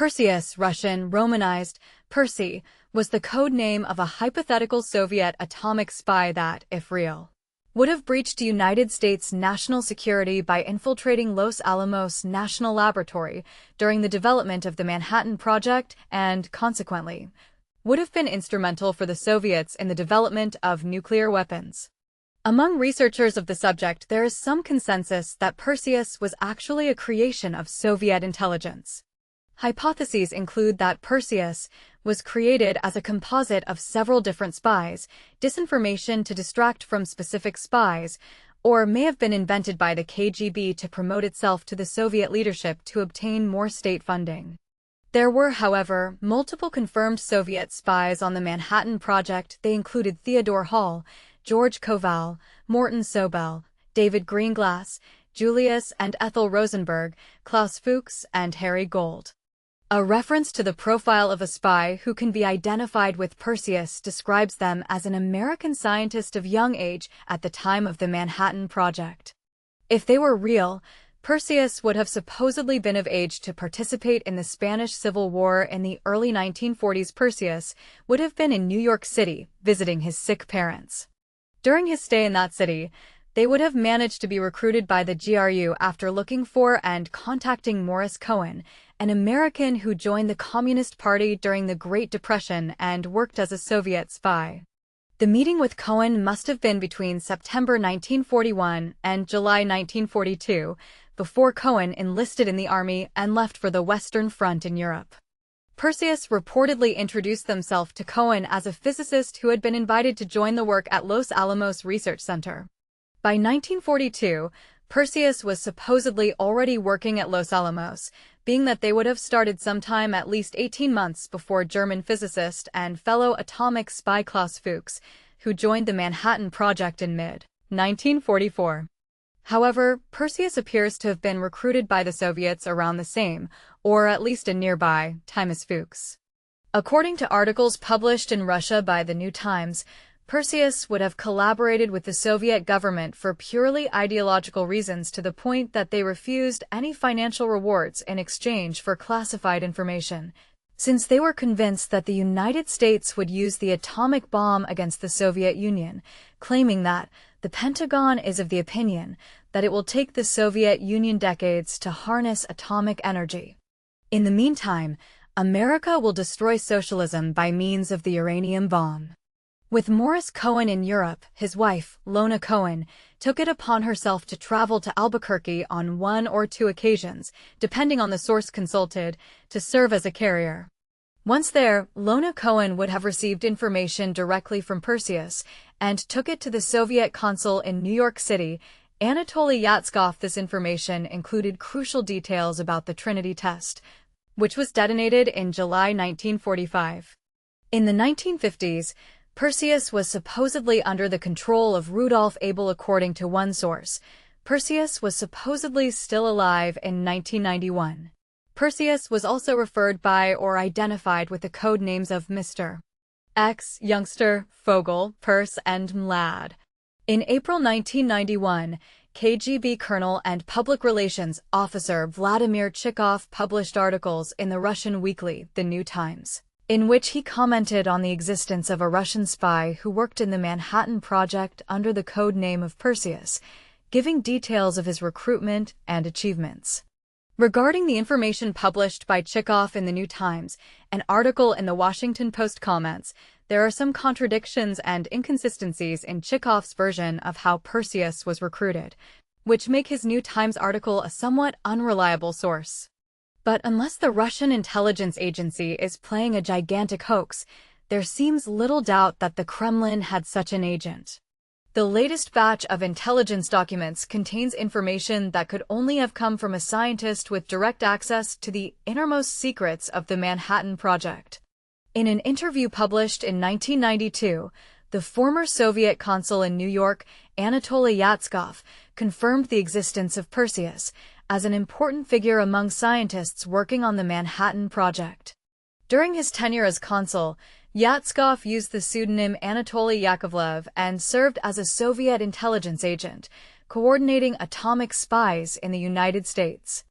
Perseus, Russian, Romanized, Percy, was the code name of a hypothetical Soviet atomic spy that, if real, would have breached United States national security by infiltrating Los Alamos National Laboratory during the development of the Manhattan Project and, consequently, would have been instrumental for the Soviets in the development of nuclear weapons. Among researchers of the subject, there is some consensus that Perseus was actually a creation of Soviet intelligence. Hypotheses include that Perseus was created as a composite of several different spies, disinformation to distract from specific spies, or may have been invented by the KGB to promote itself to the Soviet leadership to obtain more state funding. There were, however, multiple confirmed Soviet spies on the Manhattan Project. They included Theodore Hall, George Koval, Morton Sobel, David Greenglass, Julius and Ethel Rosenberg, Klaus Fuchs, and Harry Gold. A reference to the profile of a spy who can be identified with Perseus describes them as an American scientist of young age at the time of the Manhattan Project. If they were real, Perseus would have supposedly been of age to participate in the Spanish Civil War in the early 1940s. Perseus would have been in New York City, visiting his sick parents. During his stay in that city, they would have managed to be recruited by the GRU after looking for and contacting Morris Cohen, an American who joined the Communist Party during the Great Depression and worked as a Soviet spy. The meeting with Cohen must have been between September 1941 and July 1942, before Cohen enlisted in the army and left for the Western Front in Europe. Perseus reportedly introduced himself to Cohen as a physicist who had been invited to join the work at Los Alamos Research Center. By 1942, Perseus was supposedly already working at Los Alamos, being that they would have started sometime at least 18 months before German physicist and fellow atomic spy Klaus Fuchs, who joined the Manhattan Project in mid-1944. However, Perseus appears to have been recruited by the Soviets around the same, or at least a nearby, time as Fuchs. According to articles published in Russia by the New Times, Perseus would have collaborated with the Soviet government for purely ideological reasons to the point that they refused any financial rewards in exchange for classified information, since they were convinced that the United States would use the atomic bomb against the Soviet Union, claiming that the Pentagon is of the opinion that it will take the Soviet Union decades to harness atomic energy. In the meantime, America will destroy socialism by means of the uranium bomb. With Morris Cohen in Europe, his wife, Lona Cohen, took it upon herself to travel to Albuquerque on 1 or 2 occasions, depending on the source consulted, to serve as a carrier. Once there, Lona Cohen would have received information directly from Perseus and took it to the Soviet consul in New York City, Anatoly Yatskov. This information included crucial details about the Trinity test, which was detonated in July 1945. In the 1950s, Perseus was supposedly under the control of Rudolf Abel. According to one source, Perseus was supposedly still alive in 1991. Perseus was also referred by or identified with the code names of Mr. X, Youngster, Fogel, Perse, and Mlad. In April 1991, KGB Colonel and Public Relations Officer Vladimir Chikov published articles in the Russian weekly, The New Times, in which he commented on the existence of a Russian spy who worked in the Manhattan Project under the code name of Perseus, giving details of his recruitment and achievements. Regarding the information published by Chikov in the New Times, an article in the Washington Post comments, there are some contradictions and inconsistencies in Chikov's version of how Perseus was recruited, which make his New Times article a somewhat unreliable source. But unless the Russian intelligence agency is playing a gigantic hoax, there seems little doubt that the Kremlin had such an agent. The latest batch of intelligence documents contains information that could only have come from a scientist with direct access to the innermost secrets of the Manhattan Project. In an interview published in 1992, the former Soviet consul in New York, Anatoly Yatskov, confirmed the existence of Perseus as an important figure among scientists working on the Manhattan Project. During his tenure as consul, Yatskov used the pseudonym Anatoly Yakovlev and served as a Soviet intelligence agent, coordinating atomic spies in the United States.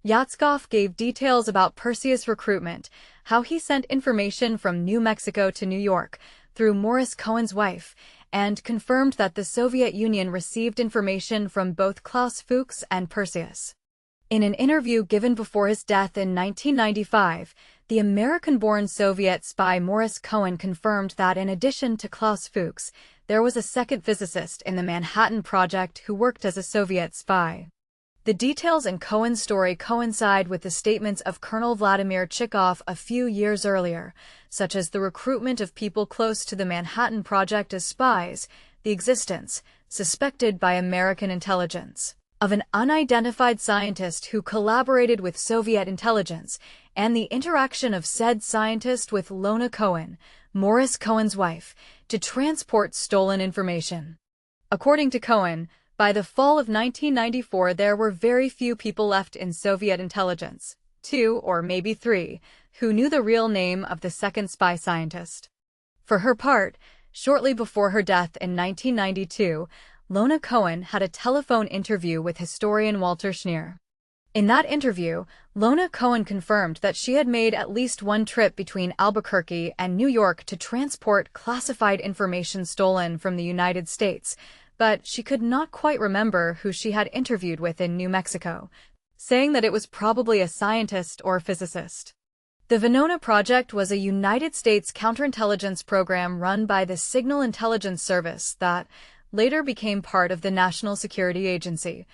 Yatskov gave details about Perseus' recruitment, how he sent information from New Mexico to New York through Morris Cohen's wife, and confirmed that the Soviet Union received information from both Klaus Fuchs and Perseus. In an interview given before his death in 1995, the American-born Soviet spy Morris Cohen confirmed that in addition to Klaus Fuchs, there was a second physicist in the Manhattan Project who worked as a Soviet spy. The details in Cohen's story coincide with the statements of Colonel Vladimir Chikov a few years earlier, such as the recruitment of people close to the Manhattan Project as spies, the existence, suspected by American intelligence, of an unidentified scientist who collaborated with Soviet intelligence, and the interaction of said scientist with Lona Cohen, Morris Cohen's wife, to transport stolen information. According to Cohen, by the fall of 1994 there were very few people left in Soviet intelligence, 2 or maybe 3, who knew the real name of the second spy scientist. For her part, shortly before her death in 1992, Lona Cohen had a telephone interview with historian Walter Schneer. In that interview, Lona Cohen confirmed that she had made at least one trip between Albuquerque and New York to transport classified information stolen from the United States, but she could not quite remember who she had interviewed with in New Mexico, saying that it was probably a scientist or physicist. The Venona Project was a United States counterintelligence program run by the Signal Intelligence Service that later became part of the National Security Agency,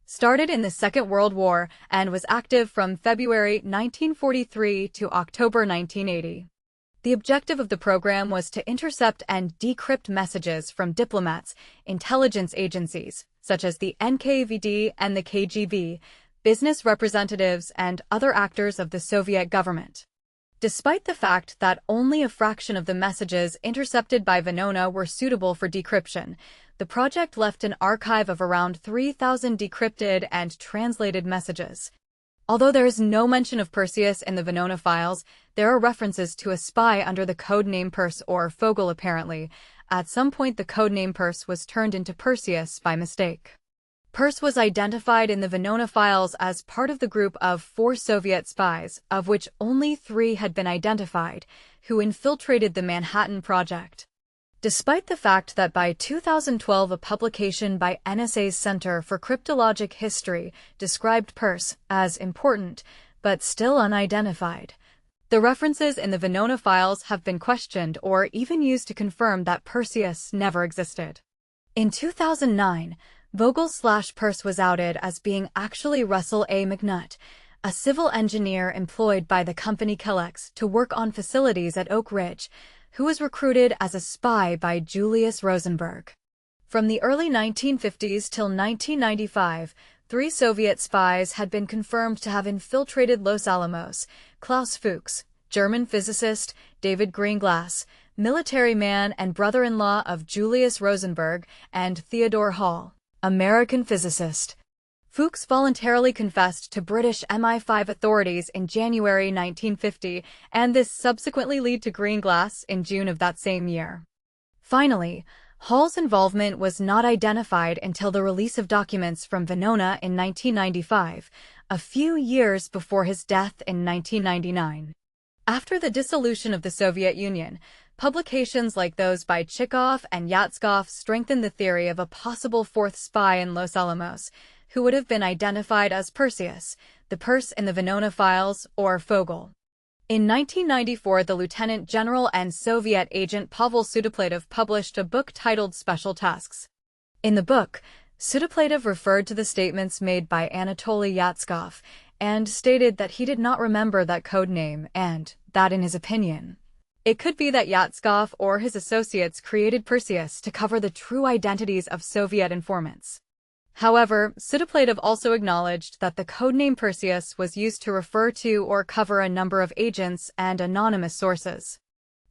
started in the Second World War, and was active from February 1943 to October 1980. The objective of the program was to intercept and decrypt messages from diplomats, intelligence agencies, such as the NKVD and the KGB, business representatives, and other actors of the Soviet government. Despite the fact that only a fraction of the messages intercepted by Venona were suitable for decryption, the project left an archive of around 3,000 decrypted and translated messages. Although there is no mention of Perseus in the Venona files, there are references to a spy under the code name Perse or Fogel apparently. At some point the code name Perse was turned into Perseus by mistake. Perse was identified in the Venona files as part of the group of 4 Soviet spies, of which only 3 had been identified, who infiltrated the Manhattan Project. Despite the fact that by 2012 a publication by NSA's Center for Cryptologic History described Perse as important, but still unidentified, the references in the Venona files have been questioned or even used to confirm that Perseus never existed. In 2009, Vogel/Perse was outed as being actually Russell A. McNutt, a civil engineer employed by the company Kellex to work on facilities at Oak Ridge, who was recruited as a spy by Julius Rosenberg. From the early 1950s till 1995, 3 Soviet spies had been confirmed to have infiltrated Los Alamos: Klaus Fuchs, German physicist, David Greenglass, military man and brother-in-law of Julius Rosenberg, and Theodore Hall, American physicist. Fuchs voluntarily confessed to British MI5 authorities in January 1950, and this subsequently led to Greenglass in June of that same year. Finally, Hall's involvement was not identified until the release of documents from Venona in 1995, a few years before his death in 1999. After the dissolution of the Soviet Union, publications like those by Chikov and Yatskov strengthened the theory of a possible 4th spy in Los Alamos, who would have been identified as Perseus, the Perse in the Venona files, or Fogel. In 1994, the Lieutenant General and Soviet agent Pavel Sudoplatov published a book titled Special Tasks. In the book, Sudoplatov referred to the statements made by Anatoly Yatskov and stated that he did not remember that code name and that, in his opinion, it could be that Yatskov or his associates created Perseus to cover the true identities of Soviet informants. However, Sudoplatov also acknowledged that the codename Perseus was used to refer to or cover a number of agents and anonymous sources.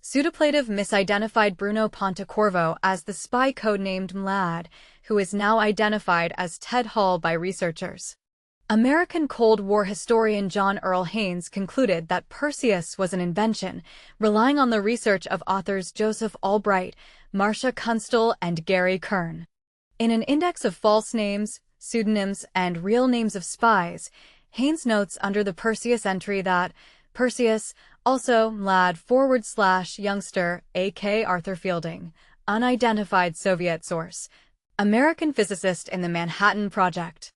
Sudoplatov misidentified Bruno Pontecorvo as the spy codenamed Mlad, who is now identified as Ted Hall by researchers. American Cold War historian John Earl Haynes concluded that Perseus was an invention, relying on the research of authors Joseph Albright, Marcia Kunstler, and Gary Kern. In an index of false names, pseudonyms, and real names of spies, Haynes notes under the Perseus entry that Perseus, also lad/youngster, a.k. Arthur Fielding, unidentified Soviet source, American physicist in the Manhattan Project.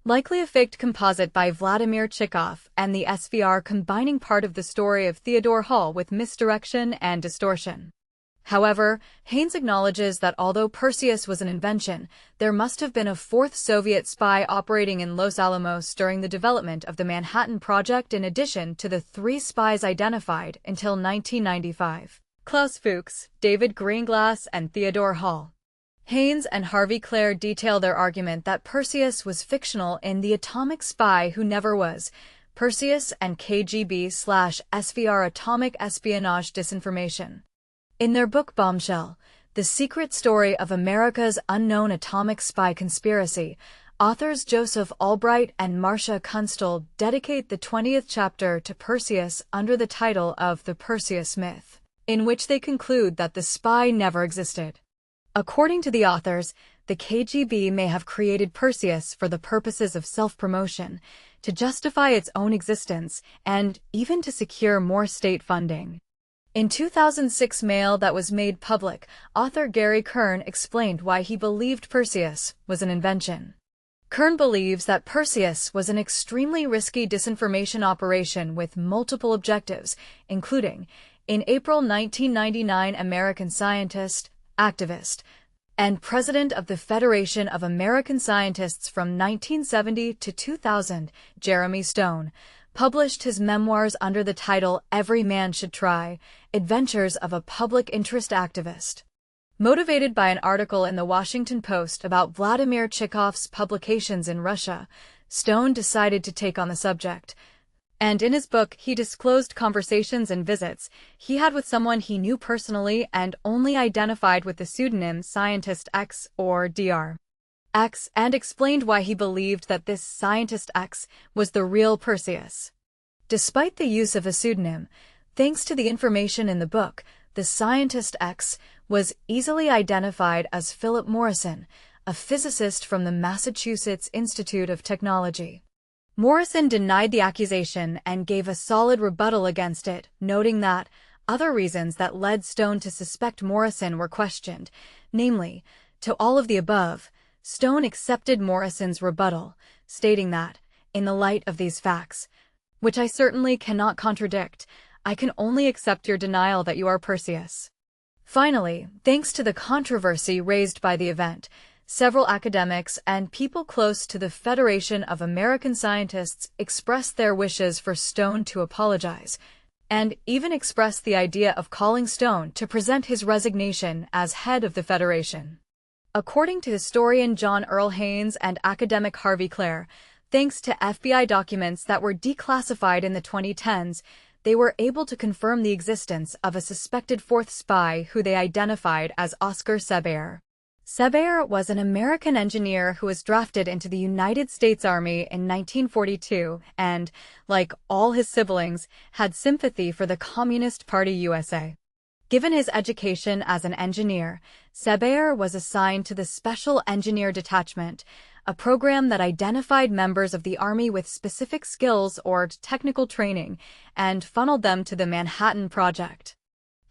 Likely a faked composite by Vladimir Chikov and the SVR, combining part of the story of Theodore Hall with misdirection and distortion. However, Haynes acknowledges that although Perseus was an invention, there must have been a fourth Soviet spy operating in Los Alamos during the development of the Manhattan Project in addition to the 3 spies identified until 1995. Klaus Fuchs, David Greenglass, and Theodore Hall. Haynes and Harvey Clare detail their argument that Perseus was fictional in The Atomic Spy Who Never Was, Perseus and KGB/SVR Atomic Espionage Disinformation. In their book Bombshell, The Secret Story of America's Unknown Atomic Spy Conspiracy, authors Joseph Albright and Marcia Kunstler dedicate the 20th chapter to Perseus under the title of The Perseus Myth, in which they conclude that the spy never existed. According to the authors, the KGB may have created Perseus for the purposes of self-promotion, to justify its own existence, and even to secure more state funding. In 2006 mail that was made public, author Gary Kern explained why he believed Perseus was an invention. Kern believes that Perseus was an extremely risky disinformation operation with multiple objectives, including, in April 1999, American scientist, activist, and president of the Federation of American Scientists from 1970 to 2000, Jeremy Stone, published his memoirs under the title Every Man Should Try, Adventures of a Public Interest Activist. Motivated by an article in the Washington Post about Vladimir Chikov's publications in Russia, Stone decided to take on the subject. And in his book, he disclosed conversations and visits he had with someone he knew personally and only identified with the pseudonym Scientist X or Dr. X, and explained why he believed that this Scientist X was the real Perseus. Despite the use of a pseudonym, thanks to the information in the book, the Scientist X was easily identified as Philip Morrison, a physicist from the Massachusetts Institute of Technology. Morrison denied the accusation and gave a solid rebuttal against it, noting that other reasons that led Stone to suspect Morrison were questioned, namely, to all of the above, Stone accepted Morrison's rebuttal, stating that, in the light of these facts, which I certainly cannot contradict, I can only accept your denial that you are Perseus. Finally, thanks to the controversy raised by the event, several academics and people close to the Federation of American Scientists expressed their wishes for Stone to apologize, and even expressed the idea of calling Stone to present his resignation as head of the Federation. According to historian John Earl Haynes and academic Harvey Clare, thanks to FBI documents that were declassified in the 2010s, they were able to confirm the existence of a suspected fourth spy who they identified as Oscar Sebaer. Sebaer was an American engineer who was drafted into the United States Army in 1942 and, like all his siblings, had sympathy for the Communist Party USA. Given his education as an engineer, Sebaer was assigned to the Special Engineer Detachment, a program that identified members of the Army with specific skills or technical training and funneled them to the Manhattan Project.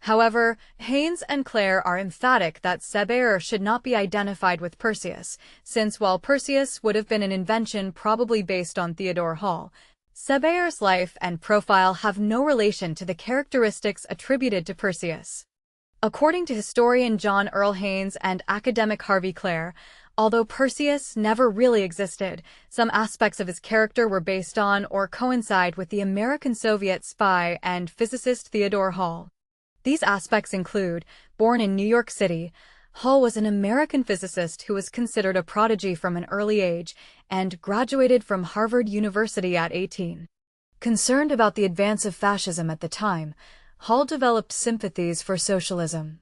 However, Haynes and Clare are emphatic that Sebaer should not be identified with Perseus, since while Perseus would have been an invention probably based on Theodore Hall, Sebaer's life and profile have no relation to the characteristics attributed to Perseus. According to historian John Earl Haynes and academic Harvey Clare, although Perseus never really existed, some aspects of his character were based on or coincide with the American Soviet spy and physicist Theodore Hall. These aspects include, born in New York City, Hall was an American physicist who was considered a prodigy from an early age and graduated from Harvard University at 18. Concerned about the advance of fascism at the time, Hall developed sympathies for socialism.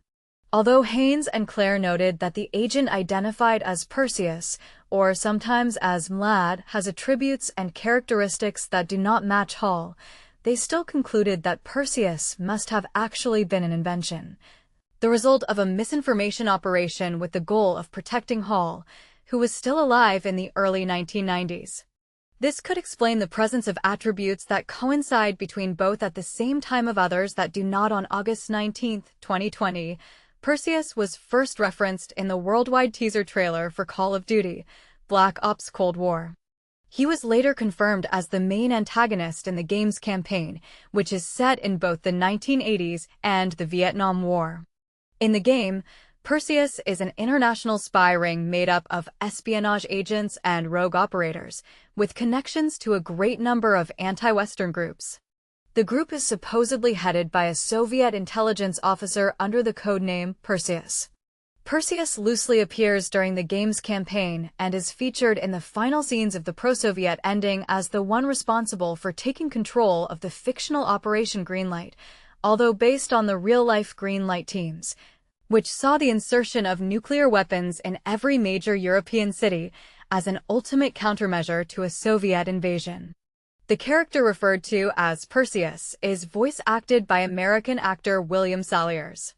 Although Haynes and Clare noted that the agent identified as Perseus, or sometimes as Mlad, has attributes and characteristics that do not match Hall, they still concluded that Perseus must have actually been an invention, the result of a misinformation operation with the goal of protecting Hall, who was still alive in the early 1990s. This could explain the presence of attributes that coincide between both at the same time of others that do not. On August 19, 2020, Perseus was first referenced in the worldwide teaser trailer for Call of Duty: Black Ops Cold War. He was later confirmed as the main antagonist in the game's campaign, which is set in both the 1980s and the Vietnam War. In the game, Perseus is an international spy ring made up of espionage agents and rogue operators, with connections to a great number of anti-Western groups. The group is supposedly headed by a Soviet intelligence officer under the codename Perseus. Perseus loosely appears during the game's campaign and is featured in the final scenes of the pro-Soviet ending as the one responsible for taking control of the fictional Operation Greenlight, although based on the real-life Greenlight teams, which saw the insertion of nuclear weapons in every major European city as an ultimate countermeasure to a Soviet invasion. The character referred to as Perseus is voice-acted by American actor William Salyers.